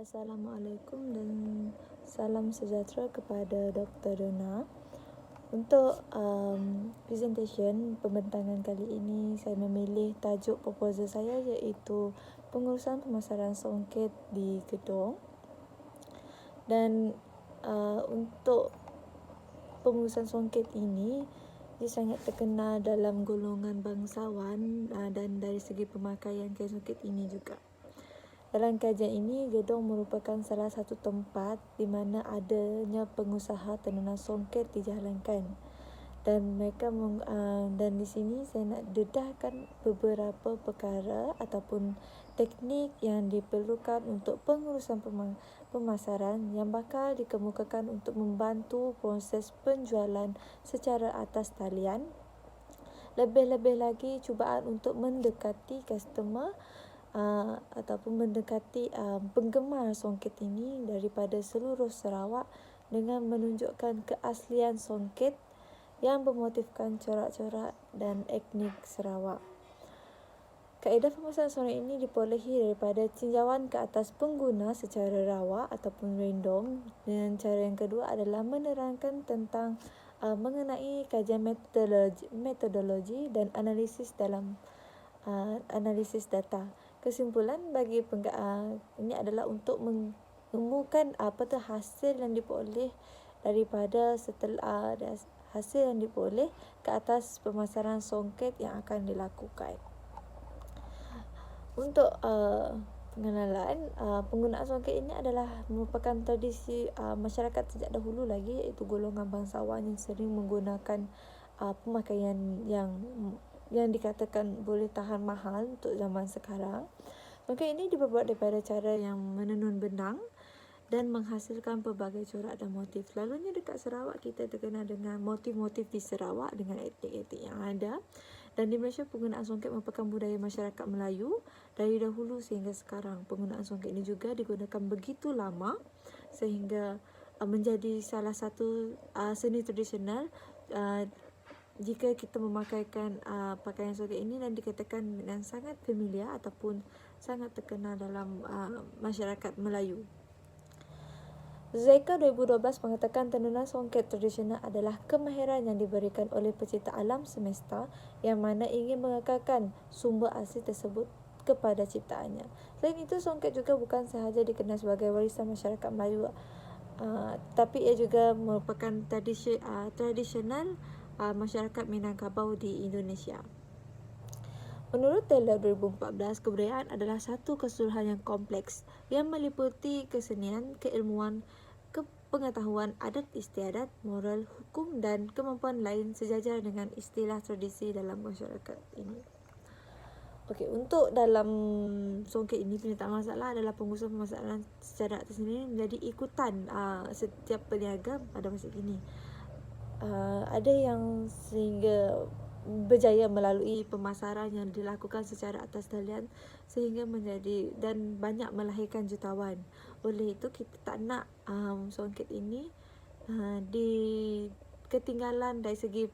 Assalamualaikum dan salam sejahtera kepada Dr. Dona. Untuk presentation pembentangan kali ini, saya memilih tajuk proposal saya iaitu pengurusan pemasaran songket di gedung. Dan untuk pengurusan songket ini, dia sangat terkenal dalam golongan bangsawan dan dari segi pemakaian kain songket ini juga. Dalam kajian ini, gedung merupakan salah satu tempat di mana adanya pengusaha tenunan songket dijalankan. Dan dan di sini saya nak dedahkan beberapa perkara ataupun teknik yang diperlukan untuk pengurusan pemasaran yang bakal dikemukakan untuk membantu proses penjualan secara atas talian. Lebih-lebih lagi cubaan untuk mendekati customer ataupun mendekati penggemar songket ini daripada seluruh Sarawak dengan menunjukkan keaslian songket yang bermotifkan corak-corak dan etnik Sarawak. Kaedah pemasaran songket ini diperolehi daripada tinjauan ke atas pengguna secara rawa ataupun random, dan cara yang kedua adalah menerangkan tentang mengenai kajian metodologi dan analisis dalam analisis data. Kesimpulan bagi ini adalah untuk menemukan apakah hasil yang diperoleh daripada setelah hasil yang diperoleh ke atas pemasaran songket yang akan dilakukan. Untuk pengenalan, penggunaan songket ini adalah merupakan tradisi masyarakat sejak dahulu lagi, iaitu golongan bangsawan yang sering menggunakan pemakaian yang dikatakan boleh tahan mahal untuk zaman sekarang. Songket ini dibuat daripada cara yang menenun benang dan menghasilkan pelbagai corak dan motif. Selalunya dekat Sarawak kita terkenal dengan motif-motif di Sarawak dengan etnik-etnik yang ada. Dan di Malaysia, penggunaan songket merupakan budaya masyarakat Melayu dari dahulu sehingga sekarang. Penggunaan songket ini juga digunakan begitu lama sehingga menjadi salah satu seni tradisional jika kita memakaikan pakaian songket ini, dan dikatakan dengan sangat familiar ataupun sangat terkenal dalam masyarakat Melayu. Zaika 2012 mengatakan tenunan songket tradisional adalah kemahiran yang diberikan oleh pencipta alam semesta yang mana ingin mengekalkan sumber asli tersebut kepada ciptaannya. Selain itu, songket juga bukan sahaja dikenal sebagai warisan masyarakat Melayu, tapi ia juga merupakan tradisional masyarakat Minangkabau di Indonesia. Menurut Taylor 2014, kebudayaan adalah satu keseluruhan yang kompleks yang meliputi kesenian, keilmuan, pengetahuan, adat istiadat, moral, hukum dan kemampuan lain sejajar dengan istilah tradisi dalam masyarakat ini. Okey, untuk dalam songket ini, penyertaan masalah adalah pengurusan pemasaran secara tersendiri menjadi ikutan setiap peniaga pada masa kini. Ada yang sehingga berjaya melalui pemasaran yang dilakukan secara atas talian sehingga menjadi dan banyak melahirkan jutawan. Oleh itu, kita tak nak songket ini di ketinggalan dari segi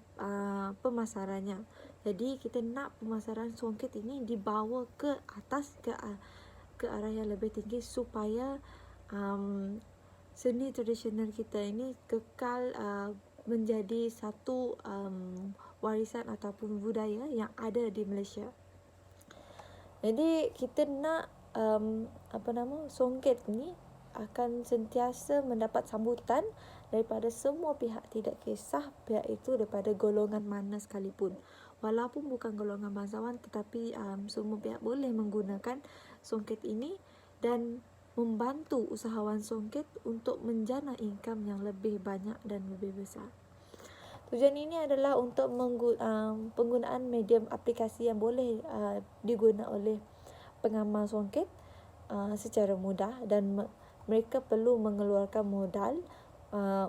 pemasarannya. Jadi kita nak pemasaran songket ini dibawa ke atas, ke arah yang lebih tinggi supaya seni tradisional kita ini kekal menjadi satu warisan ataupun budaya yang ada di Malaysia. Jadi kita nak songket ni akan sentiasa mendapat sambutan daripada semua pihak, tidak kisah pihak itu daripada golongan mana sekalipun. Walaupun bukan golongan bangsawan, tetapi semua pihak boleh menggunakan songket ini dan membantu usahawan songket untuk menjana income yang lebih banyak dan lebih besar. Tujuan ini adalah untuk penggunaan medium aplikasi yang boleh digunakan oleh pengamal songket secara mudah, dan mereka perlu mengeluarkan modal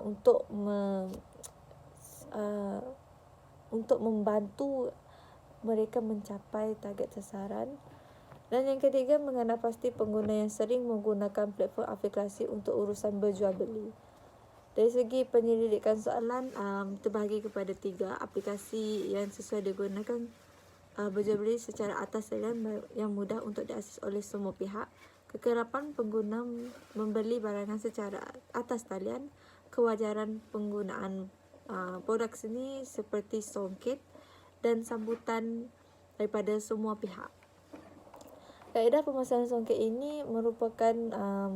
untuk membantu mereka mencapai target sasaran. Dan yang ketiga, mengenal pasti pengguna yang sering menggunakan platform aplikasi untuk urusan berjual beli. Dari segi penyelidikan soalan, terbahagi kepada 3 aplikasi yang sesuai digunakan berjual beli secara atas talian yang mudah untuk diakses oleh semua pihak. kekerapan pengguna membeli barangan secara atas talian, kewajaran penggunaan produk seni seperti songket, dan sambutan daripada semua pihak. Kaedah pemasaran songket ini merupakan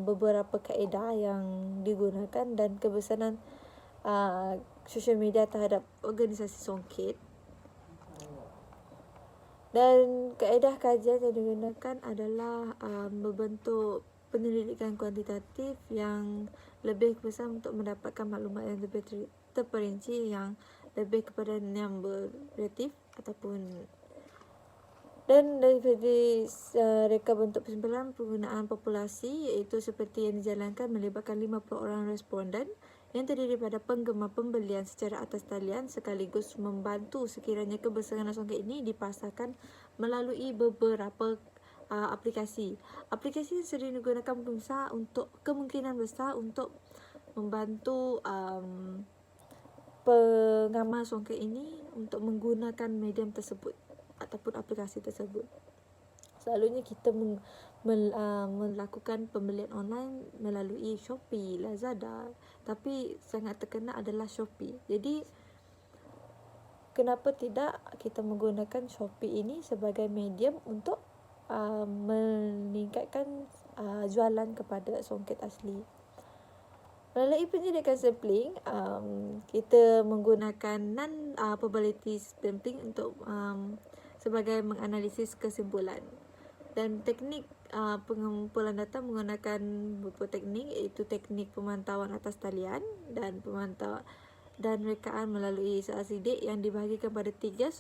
beberapa kaedah yang digunakan dan kebesaran sosial media terhadap organisasi songket. Dan kaedah kajian yang digunakan adalah membentuk penyelidikan kuantitatif yang lebih besar untuk mendapatkan maklumat yang lebih terperinci, yang lebih kepada yang berrelatif ataupun. Dan daripada reka bentuk kesimpulan penggunaan populasi, iaitu seperti yang dijalankan melibatkan 50 orang responden yang terdiri daripada penggemar pembelian secara atas talian, sekaligus membantu sekiranya kebesaran songket ini dipasarkan melalui beberapa aplikasi. Aplikasi yang sering digunakan pengusaha untuk kemungkinan besar untuk membantu pengamal songket ini untuk menggunakan medium tersebut ataupun aplikasi tersebut. Selalunya kita melakukan pembelian online melalui Shopee, Lazada, tapi sangat terkenal adalah Shopee. Jadi kenapa tidak kita menggunakan Shopee ini sebagai medium untuk meningkatkan jualan kepada songket asli. Melalui penyelidikan sampling, kita menggunakan non-probability sampling untuk sebagai menganalisis kesimpulan. Dan teknik pengumpulan data menggunakan beberapa teknik, iaitu teknik pemantauan atas talian dan pemantauan dan rekaan melalui soal sidik yang dibahagikan pada 3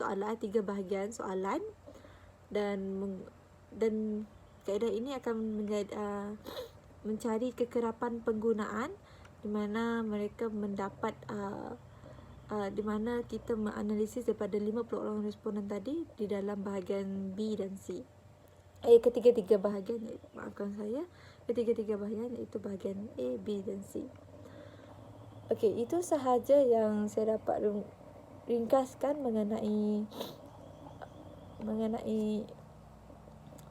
bahagian soalan, dan kaedah ini akan mencari kekerapan penggunaan di mana mereka mendapat di mana kita menganalisis daripada 50 orang responden tadi di dalam bahagian B dan C. Ketiga-tiga bahagian, ketiga-tiga bahagian iaitu bahagian A, B dan C. Okey, itu sahaja yang saya dapat ringkaskan mengenai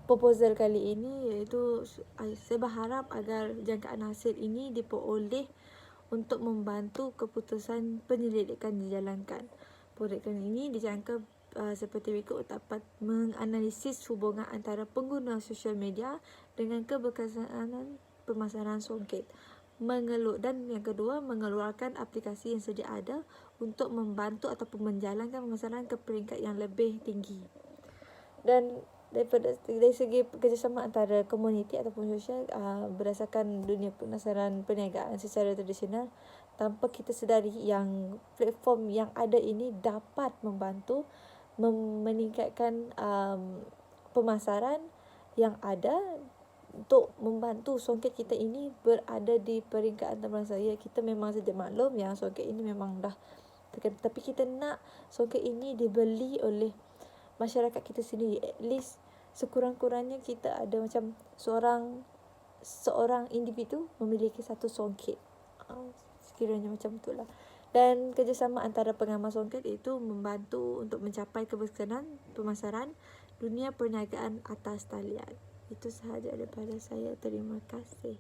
proposal kali ini, iaitu saya berharap agar jangkaan hasil ini diperoleh untuk membantu keputusan penyelidikan dijalankan. Proyek ini dijangka seperti berikut dapat menganalisis hubungan antara pengguna sosial media dengan keberkesanan pemasaran songket. Dan yang kedua, mengeluarkan aplikasi yang sedia ada untuk membantu ataupun menjalankan pemasaran ke peringkat yang lebih tinggi. Dan dari segi kerjasama antara komuniti ataupun sosial berdasarkan dunia pemasaran perniagaan secara tradisional, tanpa kita sedari yang platform yang ada ini dapat membantu meningkatkan pemasaran yang ada untuk membantu songket kita ini berada di peringkat antarabangsa. Kita memang sedia maklum yang songket ini memang dah terkenal, tapi kita nak songket ini dibeli oleh masyarakat kita sendiri. At least sekurang-kurangnya kita ada macam seorang individu memiliki satu songket. Sekiranya macam itulah. Dan kerjasama antara pengamal songket itu membantu untuk mencapai keberkesanan pemasaran dunia perniagaan atas talian. Itu sahaja daripada saya. Terima kasih.